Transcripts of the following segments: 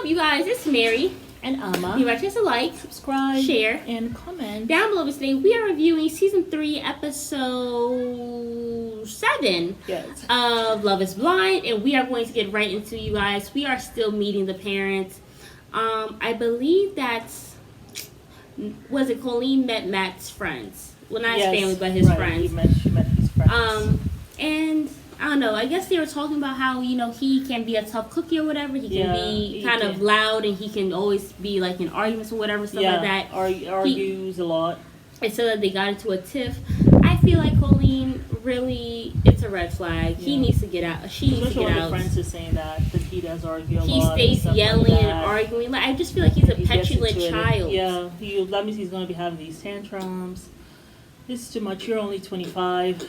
you guys? It's Mary. And Amma. You guys just like, subscribe, share, and comment. Down below today, we are reviewing Season 3, Episode 7 of Love is Blind. And we are going to get right into you guys. We are still meeting the parents. I believe that's... Was it Colleen met Matt's friends? Well, not his family, but his friends. She met his friends. And... I don't know. I guess they were talking about how, he can be a tough cookie or whatever. He can be kind of loud and he can always be like in arguments or whatever, stuff like that. Argues a lot. And so that they got into a tiff. I feel like Colleen really, it's a red flag. He needs to get out. She needs to get out. Friends are saying that he does argue a lot. He stays yelling and arguing. Like, I just feel like he's a petulant child. Yeah, that means he's going to be having these tantrums. This is too much. You're only 25.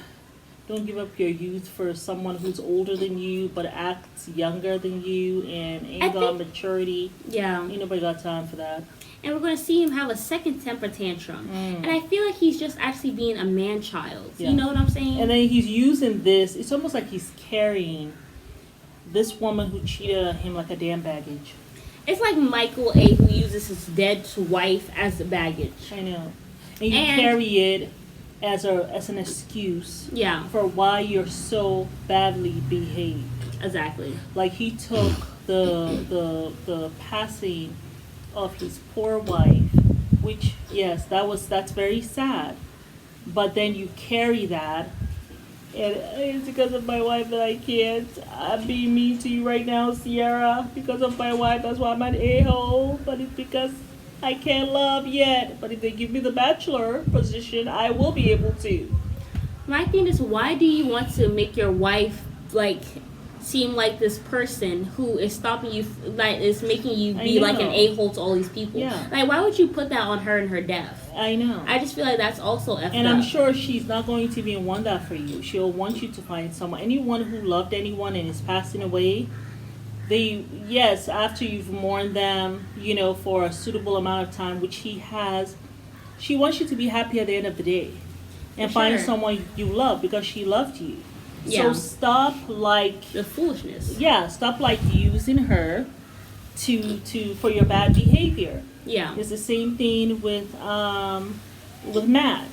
Don't give up your youth for someone who's older than you but acts younger than you and ain't got maturity. Yeah. Ain't nobody got time for that. And we're going to see him have a second temper tantrum. And I feel like he's just actually being a man-child. Yeah. You know what I'm saying? And then he's using this. It's almost like he's carrying this woman who cheated on him like a damn baggage. It's like Michael A. who uses his dead wife as the baggage. I know. And you carry it as an excuse for why you're so badly behaved. Exactly. Like he took the passing of his poor wife, which that's very sad. But then you carry that, and it's because of my wife that I can't. I'm being mean to you right now, Sierra. Because of my wife, that's why I'm an a-hole. But it's because I can't love yet, but if they give me the bachelor position, I will be able to. My thing is, why do you want to make your wife seem like this person who is stopping you, is making you be like an a-hole to all these people? Yeah. Like, why would you put that on her and her death? I know. I just feel like that's also effed up. And I'm sure she's not going to even want that for you. She'll want you to find someone. Anyone who loved anyone and is passing away, after you've mourned them, for a suitable amount of time, which he has, she wants you to be happy at the end of the day and find someone you love because she loved you. So stop the foolishness. Yeah, stop using her for your bad behavior. Yeah. It's the same thing with Matt.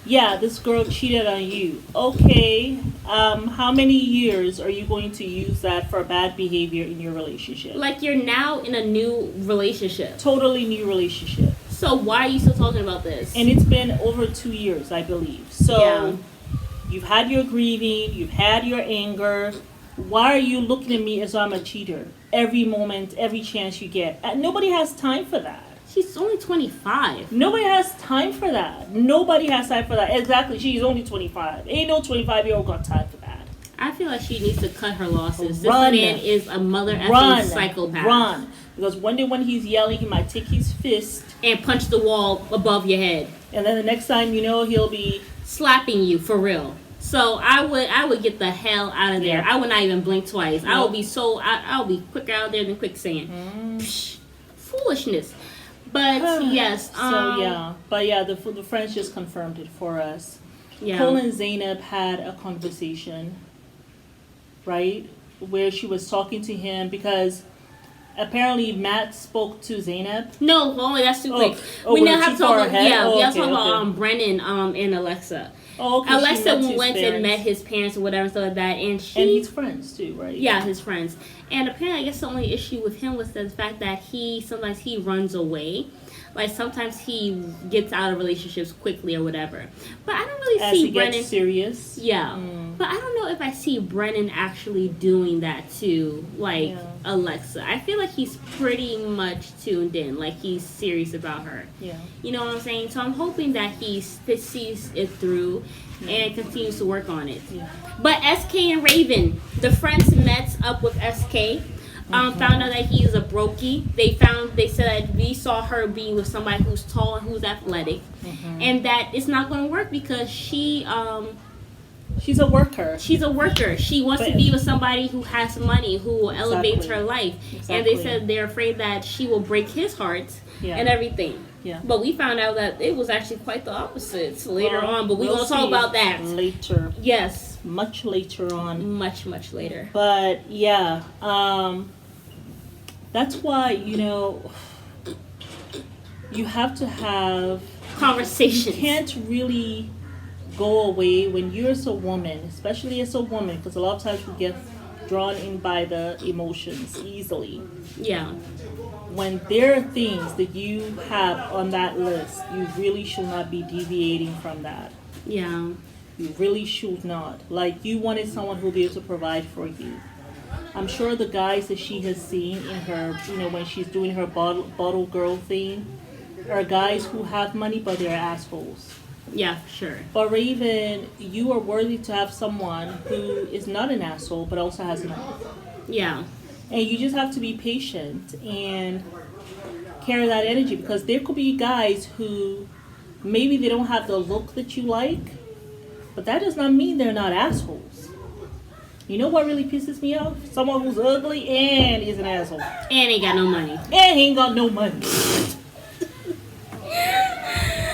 Yeah, this girl cheated on you. Okay, how many years are you going to use that for bad behavior in your relationship? Like, you're now in a new relationship. Totally new relationship. So why are you still talking about this? And it's been over 2 years, I believe. So you've had your grieving, you've had your anger. Why are you looking at me as though I'm a cheater? Every moment, every chance you get. Nobody has time for that. She's only 25. Nobody has time for that. Nobody has time for that. Exactly. She's only 25. Ain't no 25-year-old got time for that. I feel like she needs to cut her losses. This man is a mother effing psychopath. Run. Because one day when he's yelling, he might take his fist and punch the wall above your head. And then the next time he'll be slapping you for real. So I would get the hell out of there. I would not even blink twice. I would be I'll be quicker out there than quicksand. Psh, foolishness. But yes. The friends just confirmed it for us. Yeah. Cole and Zainab had a conversation, right, where she was talking to him because apparently Matt spoke to Zainab. No, that's too quick. We now have to talk about we have to talk about Brennan and Alexa. Oh, okay. Alexa went and met his parents or whatever, stuff like that, and his friends too, right? Yeah, his friends. And apparently, I guess the only issue with him was the fact that sometimes he runs away. Like, sometimes he gets out of relationships quickly or whatever. But I don't really see Brennan... gets serious? Yeah. But I don't know if I see Brennan actually doing that to, Alexa. I feel like he's pretty much tuned in. Like, he's serious about her. Yeah. You know what I'm saying? So I'm hoping that he sees it through and continues to work on it. Yeah. But SK and Raven, the friends met up with SK. Found out that he is a brokey. They said that we saw her being with somebody who's tall and who's athletic, and that it's not going to work because she's a worker. She's a worker. She wants to be with somebody who has money, who will elevate her life. Exactly. And they said they're afraid that she will break his heart and everything. Yeah. But we found out that it was actually quite the opposite later on. But we're going to talk about that later. Yes. Much later on. Much later. But That's why, you have to have, you Conversations. can't really go away when you're as a woman, especially as a woman, because a lot of times we get drawn in by the emotions easily. Yeah. When there are things that you have on that list, you really should not be deviating from that. Yeah. You really should not. Like, you wanted someone who'll be able to provide for you. I'm sure the guys that she has seen in her, when she's doing her bottle girl thing, are guys who have money but they're assholes. Yeah, for sure. But Raven, you are worthy to have someone who is not an asshole but also has money. Yeah. And you just have to be patient and carry that energy, because there could be guys who maybe they don't have the look that you like, but that does not mean they're not assholes. You know what really pisses me off? Someone who's ugly and is an asshole. And ain't got no money. And he ain't got no money.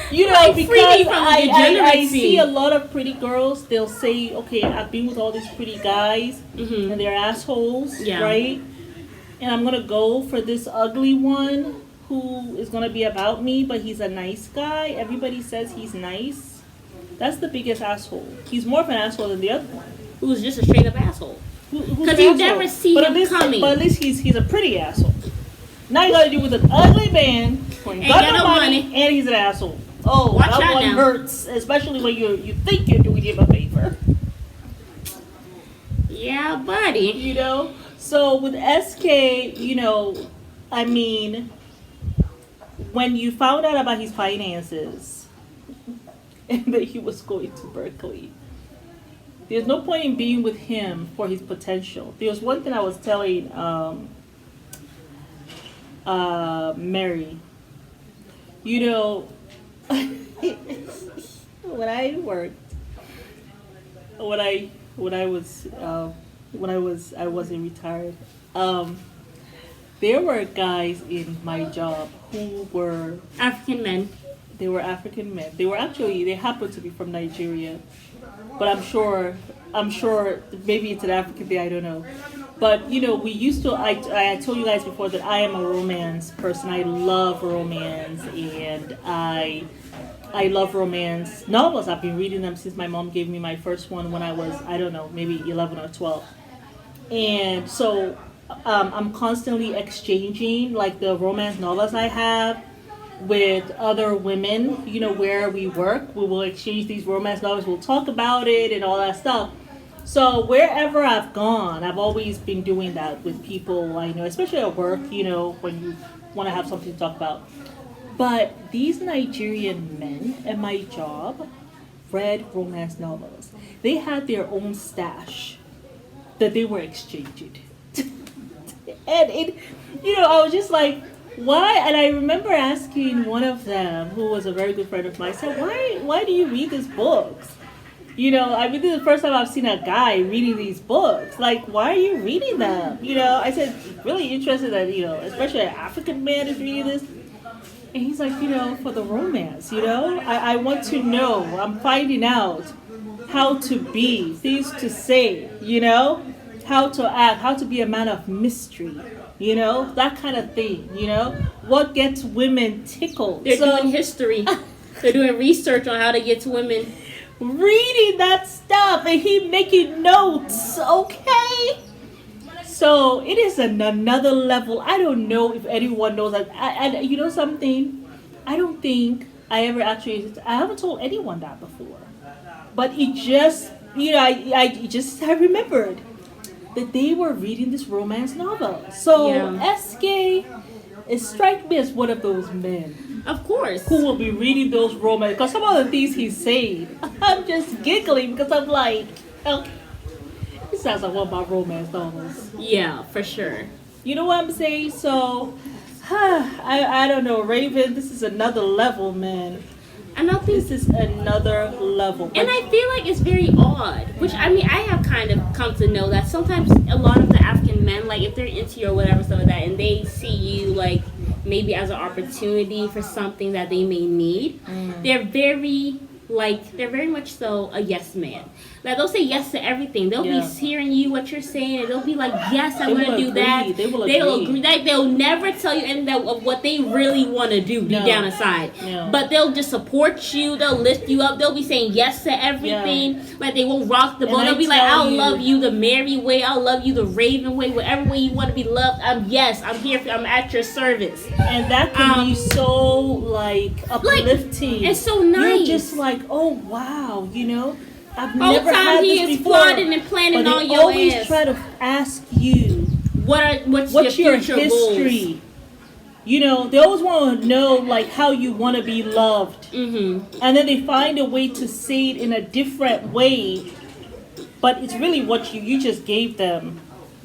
Because I see a lot of pretty girls, they'll say, okay, I've been with all these pretty guys, and they're assholes, right? And I'm going to go for this ugly one who is going to be about me, but he's a nice guy. Everybody says he's nice. That's the biggest asshole. He's more of an asshole than the other one. Who's just a straight up asshole. Because you never see him coming. But at least he's a pretty asshole. Now you got to deal with an ugly man who ain't got no money, and he's an asshole. Oh, watch that one now. hurts, especially when you think you're doing him a favor. Yeah, buddy. So with SK, I mean, when you found out about his finances and that he was going to Berkeley, there's no point in being with him for his potential. There was one thing I was telling Mary. When I worked, I wasn't retired. There were guys in my job who were African men. They were African men. They happened to be from Nigeria, but I'm sure maybe it's an African thing. I don't know. But we used to. I told you guys before that I am a romance person. I love romance, and I love romance novels. I've been reading them since my mom gave me my first one when I was, I don't know, maybe 11 or 12. And so I'm constantly exchanging like the romance novels I have with other women. Where we work, we will exchange these romance novels. We'll talk about it and all that stuff. So wherever I've gone, I've always been doing that with people I know, especially at work, when you want to have something to talk about. But these Nigerian men at my job read romance novels. They had their own stash that they were exchanging. And I was just like, why? And I remember asking one of them, who was a very good friend of mine, I said, why do you read these books? This is the first time I've seen a guy reading these books. Like, why are you reading them? I said, really interested that, especially an African man is reading this. And he's like, for the romance, I want to know. I'm finding out how to be, things to say, how to act, how to be a man of mystery, that kind of thing, what gets women tickled. They're doing history. They're doing research on how to get to women. Reading that stuff, and he making notes, okay? So it is another level. I don't know if anyone knows that. And you know something? I don't think I haven't told anyone that before. But it just, I remembered that they were reading this romance novel. So SK, it strikes me as one of those men. Of course. Who will be reading those romance, because some of the things he's saying, I'm just giggling because I'm like, okay, this sounds like one of my romance novels. Yeah, for sure. You know what I'm saying? So, I don't know, Raven, this is another level, man. And I think this is another level. And I feel like it's very odd, which I have kind of come to know that sometimes a lot of the African men, like if they're into you or whatever, stuff like that, and they see you like maybe as an opportunity for something that they may need, they're very much so a yes man. Like they'll say yes to everything. They'll be hearing you what you're saying, and they'll be like, "Yes, I'm going to do that." They will agree. Like they'll never tell you anything of what they really want to do deep down inside. No. But they'll just support you. They'll lift you up. They'll be saying yes to everything. Like they won't rock the boat. They'll be like, "I'll love you the Mary way. I'll love you the Raven way. Whatever way you want to be loved. I'm here. I'm at your service." And that can be so like uplifting. It's so nice. You're just like, oh wow, I've never had he this is before. plotting and planning on your always ass. try to ask you what's your history. Goals? They always want to know like how you want to be loved, and then they find a way to say it in a different way, but it's really what you just gave them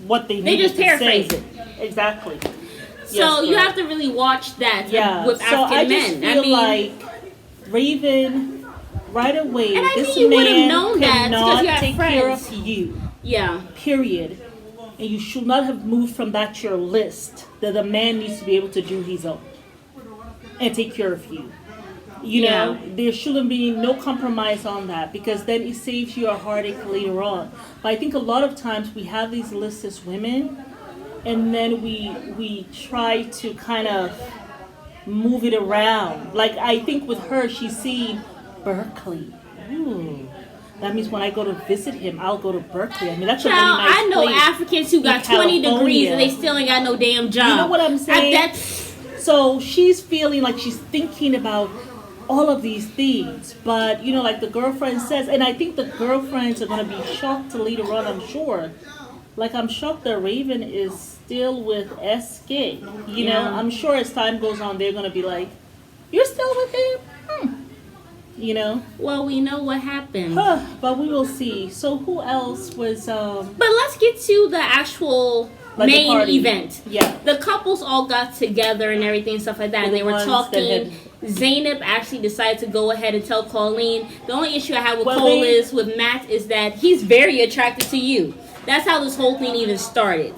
what they needed to say. They just paraphrase it. Exactly. So you have to really watch that with African men. I feel like Raven. Right away, and this you man known cannot that take care of you. Yeah. Period. And you should not have moved from that your list that a man needs to be able to do his own and take care of you. There shouldn't be no compromise on that, because then it saves you a heartache later on. But I think a lot of times we have these lists as women, and then we try to kind of move it around. Like I think with her, she's seen Berkeley. Ooh. That means when I go to visit him, I'll go to Berkeley. I mean, that's a really nice I know place Africans who got 20 degrees and they still ain't got no damn job. You know what I'm saying? So she's feeling like she's thinking about all of these things. But, like the girlfriend says, and I think the girlfriends are going to be shocked later on, I'm sure. Like, I'm shocked that Raven is still with S.K. I'm sure as time goes on, they're going to be like, you're still with him? Well, we know what happened. But we will see. So who else was But let's get to the actual main event. Yeah. The couples all got together and everything, stuff like that, and they were talking. Zaynab actually decided to go ahead and tell Colleen. The only issue I have with with Matt is that he's very attracted to you. That's how this whole thing even started.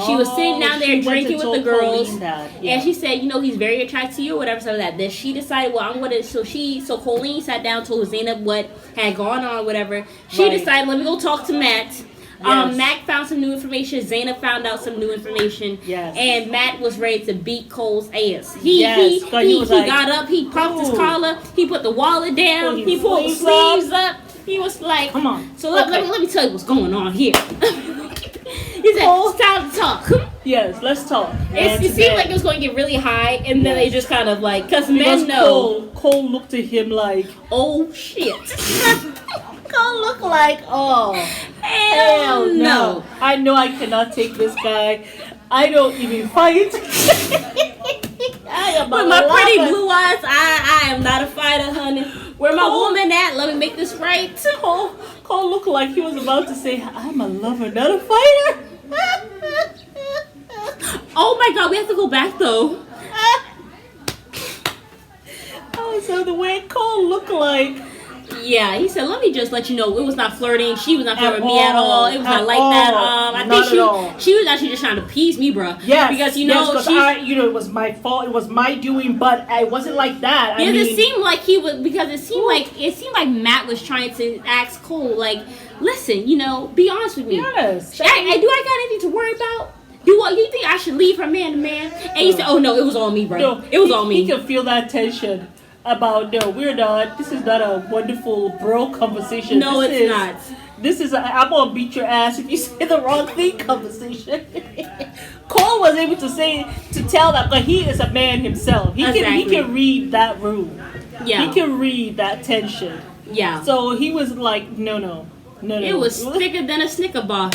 She was sitting down there drinking with the girls, and she said, he's very attracted to you, or whatever, so that. Then she decided, well, I'm gonna. So Colleen sat down, told Zaynab what had gone on, whatever. She decided, let me go talk to Matt. Matt found some new information. Zaynab found out some new information. Yes. And Matt was ready to beat Cole's ass. He got up. He popped his collar. He put the wallet down. He pulled the sleeves up. He was like, "Come on." So let me tell you what's going on here. He said, it's time to talk. Yes, let's talk. It seemed like it was going to get really high, and then they just kind of like, because men know. Cole looked at him like, oh shit. Cole looked like, oh, hell no. I know I cannot take this guy. I don't even fight. With my pretty blue eyes, I am not a fighter, honey. Where my woman at? Let me make this right. Cole looked like he was about to say, I'm a lover, not a fighter. Oh my god, we have to go back though. So the way Cole looked like. Yeah, he said, let me just let you know, it was not flirting. She was not flirting with me at all. It was not like that. I think she was actually just trying to appease me, bro. Yes, because it was my fault. It was my doing, but it wasn't like that. It seemed like he was, because it seemed like Matt was trying to ask Cole, like, listen, be honest with me. Yes. Do I got anything to worry about? You think I should leave her man to man? And he said, oh no, it was all me, bro. No, it was all me. He can feel that tension. About we're not. This is not a wonderful bro conversation. No, it's not. This is I'm gonna beat your ass if you say the wrong thing conversation. Cole was able to tell that, but he is a man himself. He can read that room. Yeah, he can read that tension. Yeah. So he was like, no. It was thicker than a Snicker bar.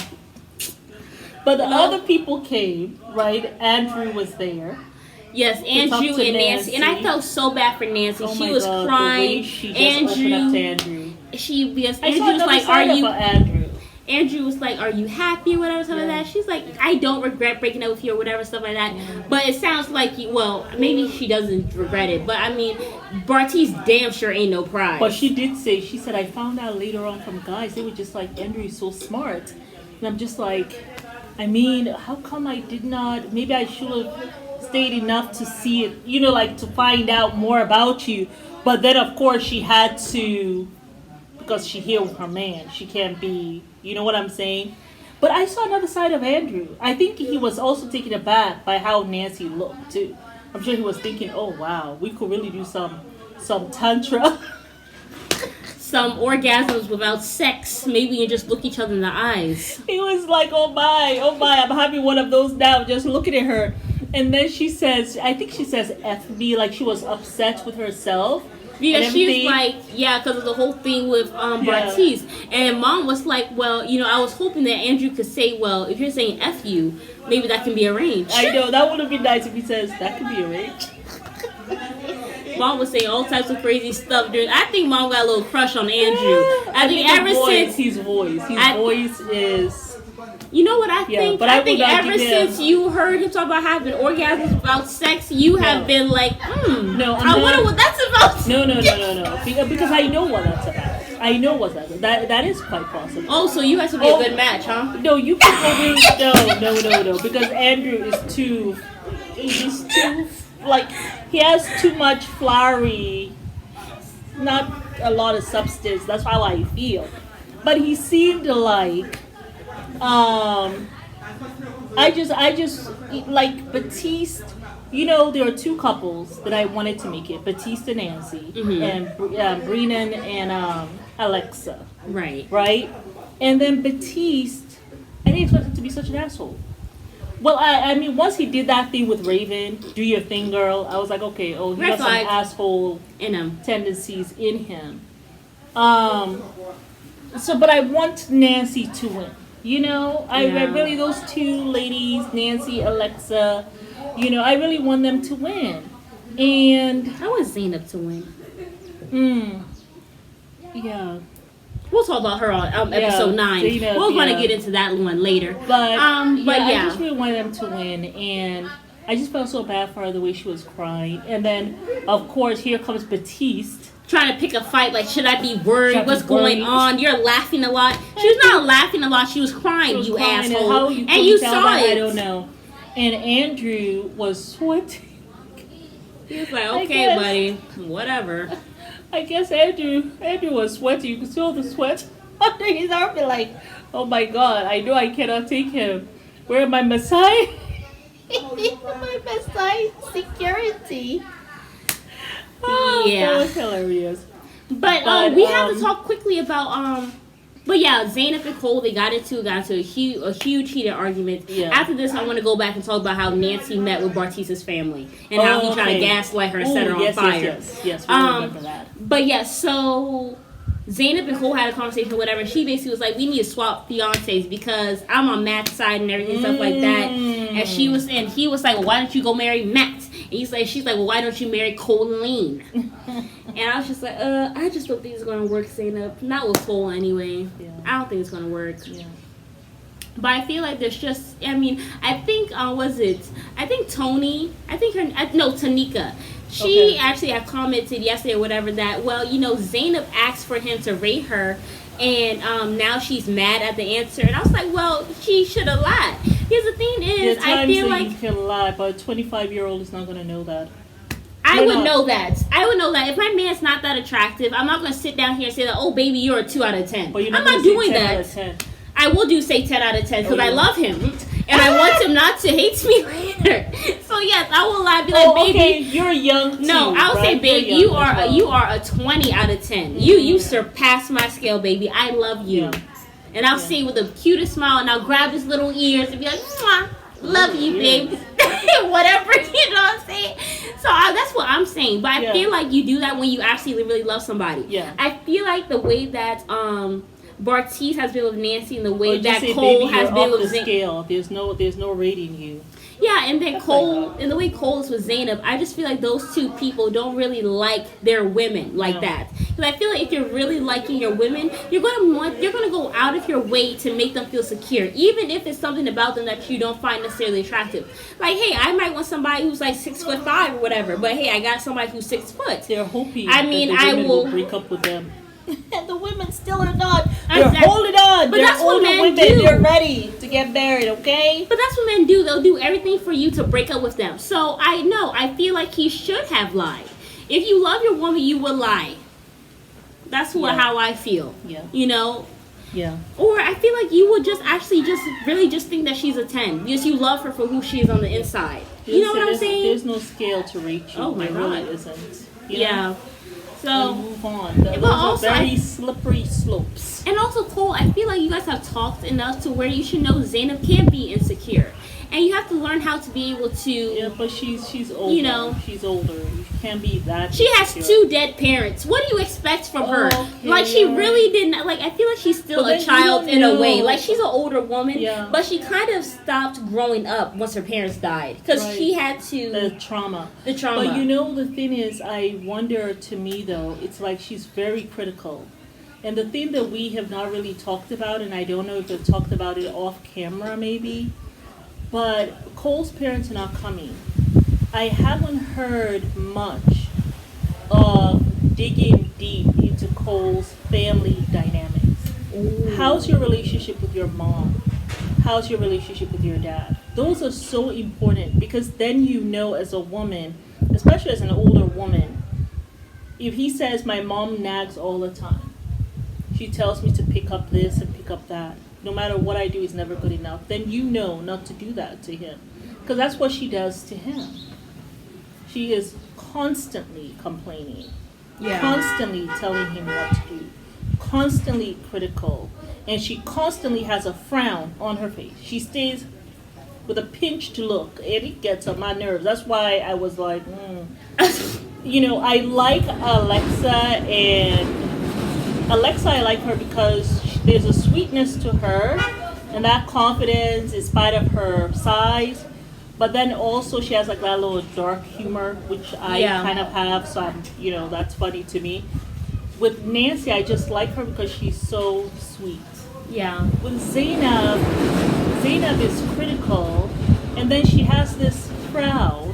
But the other people came, right? Andrew was there. Yes, Andrew and Nancy. And I felt so bad for Nancy. She was crying. Andrew. Andrew was like, "Are you?" Andrew was like, "Are you happy?" Or whatever, something like that. She's like, "I don't regret breaking up with you," or whatever, stuff like that. But it sounds like maybe she doesn't regret it. But I mean, Bartiz damn sure ain't no pride. But she did say, she said, I found out later on from guys, they were just like, Andrew is so smart, and I'm just like, I mean, how come I did not? Maybe I should have stayed enough to see it, to find out more about you. But then of course she had to, because she here with her man. She can't be, you know what I'm saying? But I saw another side of Andrew. I think he was also taken aback by how Nancy looked too. I'm sure he was thinking, oh wow, we could really do some tantra. Some orgasms without sex. Maybe you just look each other in the eyes. He was like, oh my, I'm having one of those now, just looking at her. And then she says, I think she says F me, like she was upset with herself. Yeah, she was like, yeah, because of the whole thing with Bartiz. And Mom was like, well, you know, I was hoping that Andrew could say, well, if you're saying F you, maybe that can be arranged. I know, that would have been nice if he says, that could be arranged. Mom was saying all types of crazy stuff. I think Mom got a little crush on Andrew. I think ever since... His voice is... You know what I think? But I think ever since you heard him talk about having orgasms without sex, you have been like, No, I wonder what that's about. No. Because I know what that's about. I know what that's about. That is quite possible. Oh, so you have to be a good match, huh? No, you can no. Because Andrew is too... He's too... Like, he has too much flowery, not a lot of substance. That's how I feel. But he seemed like... I just like Batiste. You know, there are two couples that I wanted to make it: Batiste and Nancy, and Brennan and Alexa. Right. And then Batiste, I didn't expect him to be such an asshole. Well, I mean, once he did that thing with Raven, do your thing, girl. I was like, okay, he has some asshole in him, tendencies in him. So, but I want Nancy to win. You know, I really, those two ladies, Nancy, Alexa, you know, I really want them to win. And I want Zainab to win. Yeah. We'll talk about her on episode 9. Zainab, we're going to get into that one later. But I just really wanted them to win. And I just felt so bad for her, the way she was crying. And then, of course, here comes Batiste. Trying to pick a fight, like, should I be worried? What's going on? You're laughing a lot. She was not laughing a lot. She was crying, you asshole. And you saw it. I don't know. And Andrew was sweating. He was like, okay, buddy, whatever. I guess Andrew was sweating. You could feel the sweat under his arm. Like, oh my God, I know I cannot take him. Where am I, Messiah? My Messiah security. Oh, that was hilarious. But we have to talk quickly about but yeah, Zainab and Cole, they got into a huge heated argument. Yeah. After this, I want to go back and talk about how Nancy met with Bartista's family and how he tried to gaslight her and set her on fire. Yes, we remember that. But yeah, so Zainab and Cole had a conversation or whatever, and she basically was like, we need to swap fiancés because I'm on Matt's side and everything, stuff like that. And he was like, well, why don't you go marry Matt? And she's like, well, why don't you marry Colleen? And I was just like, I just don't think it's going to work, Zainab. Not with Cole anyway. Yeah. I don't think it's going to work. Yeah. But I feel like there's just, I think, Tanika. She actually had commented yesterday or whatever that, well, you know, Zainab asked for him to rate her, and now she's mad at the answer. And I was like, well, she should have lied. Because the thing is, I feel like you can lie, but a 25-year-old is not going to know that. I would know that. If my man's not that attractive, I'm not going to sit down here and say that, oh, baby, you're a 2 out of 10. But I'm not doing that. I will say 10 out of 10 because I love him. And I want him not to hate me later. So, yes, I will lie. Be like, baby. Okay, you're young too. No, I'll say, babe, you are a 20 out of 10. You surpass my scale, baby. I love you. Yeah. And I'll say with the cutest smile, and I'll grab his little ears and be like, mwah, love you, babe. Whatever, you know what I'm saying? So that's what I'm saying. But I feel like you do that when you actually really love somebody. Yeah. I feel like the way that Bartiz has been with Nancy and the way that Cole has been with Zainab. There's no rating you. Yeah, and then Cole, and the way Cole is with Zainab, I just feel like those two people don't really like their women like that. Because I feel like if you're really liking your women, you're gonna go out of your way to make them feel secure, even if it's something about them that you don't find necessarily attractive. Like, hey, I might want somebody who's like 6'5" or whatever, but hey, I got somebody who's 6 foot. They're hoping. I will break up with them. And the women still are not. They're holding on. But that's what men do. They're ready to get married, okay? But that's what men do. They'll do everything for you to break up with them. So I feel like he should have lied. If you love your woman, you will lie. That's how I feel. Yeah. You know. Yeah. Or I feel like you would just actually just really just think that she's a 10 because you love her for who she is on the inside. You know what I'm saying? There's no scale to rate you. Oh my God. Really isn't. Yeah. So we'll move on. Those also, are very slippery slopes. And also, Cole, I feel like you guys have talked enough to where you should know Zainab can be insecure. And you have to learn how to be able to... Yeah, but she's older. You know. She's older. You can't be that She insecure. has 2 dead parents. What do you expect from her? Okay, Like, she really didn't... Like, I feel like she's still a child in a way. Like, she's an older woman. Yeah. But she kind of stopped growing up once her parents died. Because she had to... The trauma. The trauma. But you know, the thing is, I wonder, to me, though, it's like she's very critical. And the thing that we have not really talked about, and I don't know if we've talked about it off camera, maybe... But Cole's parents are not coming. I haven't heard much of digging deep into Cole's family dynamics. Ooh. How's your relationship with your mom? How's your relationship with your dad? Those are so important because then you know as a woman, especially as an older woman, if he says, my mom nags all the time. She tells me to pick up this and pick up that. No matter what I do is never good enough. Then you know not to do that to him. Because that's what she does to him. She is constantly complaining. Yeah. Constantly telling him what to do. Constantly critical. And she constantly has a frown on her face. She stays with a pinched look. And it gets on my nerves. That's why I was like, You know, I like Alexa. And Alexa, I like her because there's a sweetness to her and that confidence in spite of her size, but then also she has like that little dark humor, which I kind of have, so I'm, you know, that's funny to me. With Nancy, I just like her because she's so sweet. Yeah. With Zainab is critical, and then she has this crowd,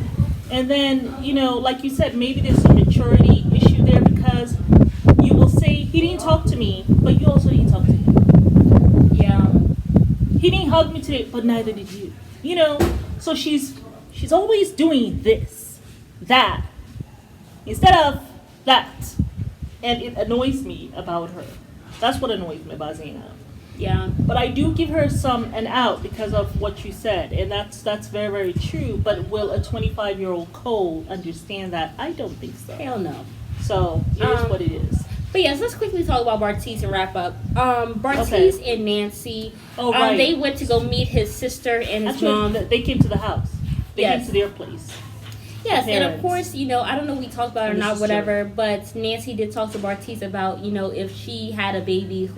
and then, you know, like you said, maybe there's some maturity issue there because you will say, he didn't talk to me, but you also didn't talk to him. Yeah. He didn't hug me today, but neither did you. You know, so she's always doing this, that, instead of that. And it annoys me about her. That's what annoys me about Zainab. Yeah. But I do give her an out because of what you said. And that's very, very true. But will a 25-year-old Cole understand that? I don't think so. Hell no. So it is what it is. But yes, let's quickly talk about Bartiz and wrap up. Bartiz and Nancy, they went to go meet his sister and his mom. They came to the house. They came to their place. Yes, and of course, you know, I don't know if we talked about it or not, whatever, but Nancy did talk to Bartiz about, you know, if she had a baby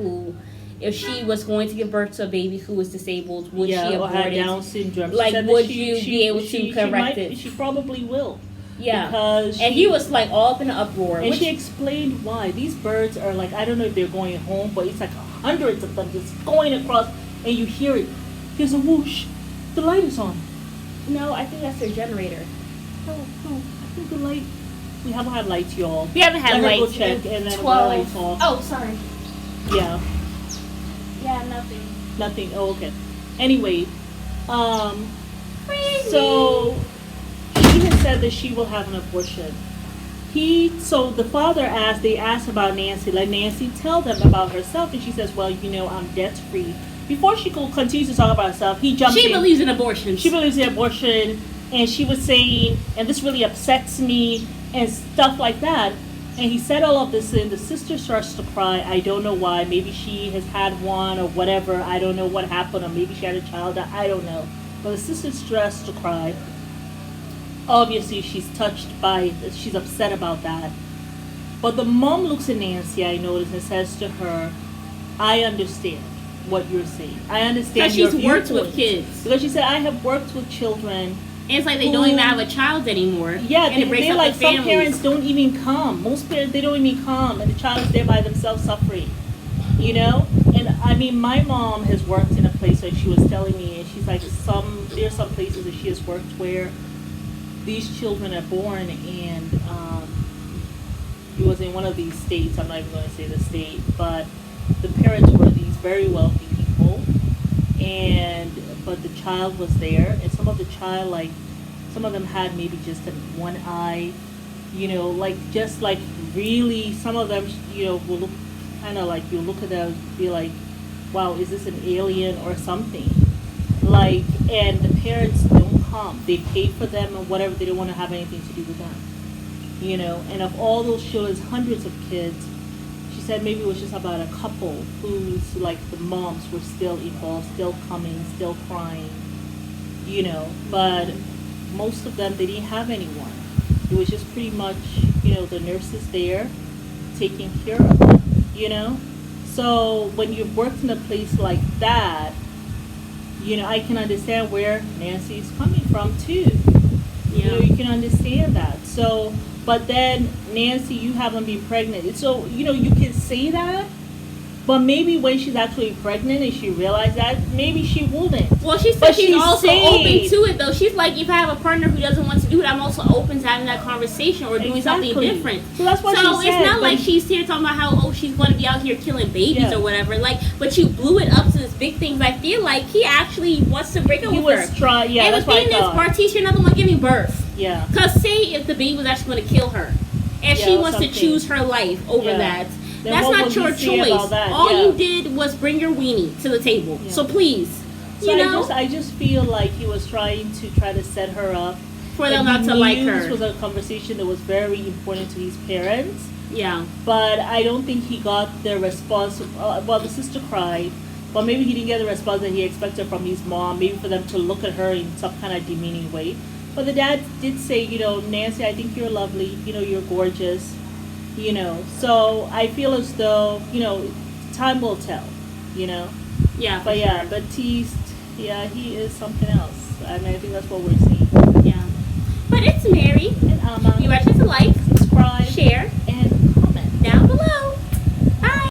if she was going to give birth to a baby who was disabled, would she abort had it? Down syndrome. Like, would you be able to correct it? She probably will. Yeah. Because he was like all up in an uproar. And she explained why. These birds are like, I don't know if they're going home, but it's like hundreds of them just going across, and you hear it. There's a whoosh. The light is on. No, I think that's their generator. No, I think the light. We haven't had lights, y'all. We haven't had lights. Go check and then 12. Lights off. Oh, sorry. Yeah. Yeah, nothing. Nothing. Oh, okay. Anyway, Crazy. So she has said that she will have an abortion. So the father they asked about Nancy. Let Nancy tell them about herself, and she says, "Well, you know, I'm debt free." Before she continues to talk about herself, he jumps in. She believes in abortion. She believes in abortion. And she was saying, and this really upsets me, and stuff like that. And he said all of this, and the sister starts to cry. I don't know why. Maybe she has had one or whatever. I don't know what happened, or maybe she had a child. I don't know. But the sister starts to cry. Obviously, she's she's upset about that. But the mom looks at Nancy, I noticed, and says to her, I understand what you're saying. I understand your viewpoint. Because she's worked with kids. Because she said, I have worked with children. And it's like they don't even have a child anymore. Yeah, they like some parents don't even come. Most parents, they don't even come, and the child is there by themselves suffering. You know? And I mean, my mom has worked in a place like she was telling me, and she's like, there's some places that she has worked where these children are born, and it was in one of these states. I'm not even going to say the state, but the parents were these very wealthy people, but the child was there, and some of them had maybe just one eye, Like just like really, some of them, will look kind of like, you look at them and be like, wow, is this an alien or something? Like, and the parents don't come. They pay for them or whatever. They don't want to have anything to do with them. And of all those children, hundreds of kids, she said maybe it was just about a couple who's like the moms were still involved, still coming, still crying, but most of them, they didn't have anyone. It was just pretty much, the nurses there taking care of them. So when you've worked in a place like that, I can understand where Nancy is coming from too. You can understand that. So, but then Nancy, you haven't been pregnant. So, you can say that, but maybe when she's actually pregnant and she realized that, maybe she wouldn't. Well, she said she's also open to it, though. She's like, if I have a partner who doesn't want to do it, I'm also open to having that conversation or doing something different. So that's what she said. It's not like she's here talking about how, she's going to be out here killing babies or whatever. Like, but you blew it up to this big thing. I feel like he actually wants to break up with her. And the thing is, Bartiz, you're not the one giving birth. Yeah. Because say if the baby was actually going to kill her, and she wants to choose her life over that. Then that's not your choice. All you did was bring your weenie to the table. So please, I just feel like he was trying to set her up for them not to like her. This was a conversation that was very important to his parents. Yeah. But I don't think he got the response. Well, the sister cried, but maybe he didn't get the response that he expected from his mom. Maybe for them to look at her in some kind of demeaning way. But the dad did say, Nancy, I think you're lovely. You're gorgeous. So I feel as though, time will tell, Yeah. But yeah, sure. Batiste, he is something else. I mean, I think that's what we're seeing. Yeah. But it's Mary. And Amma. You guys just like, subscribe, share, and comment down below.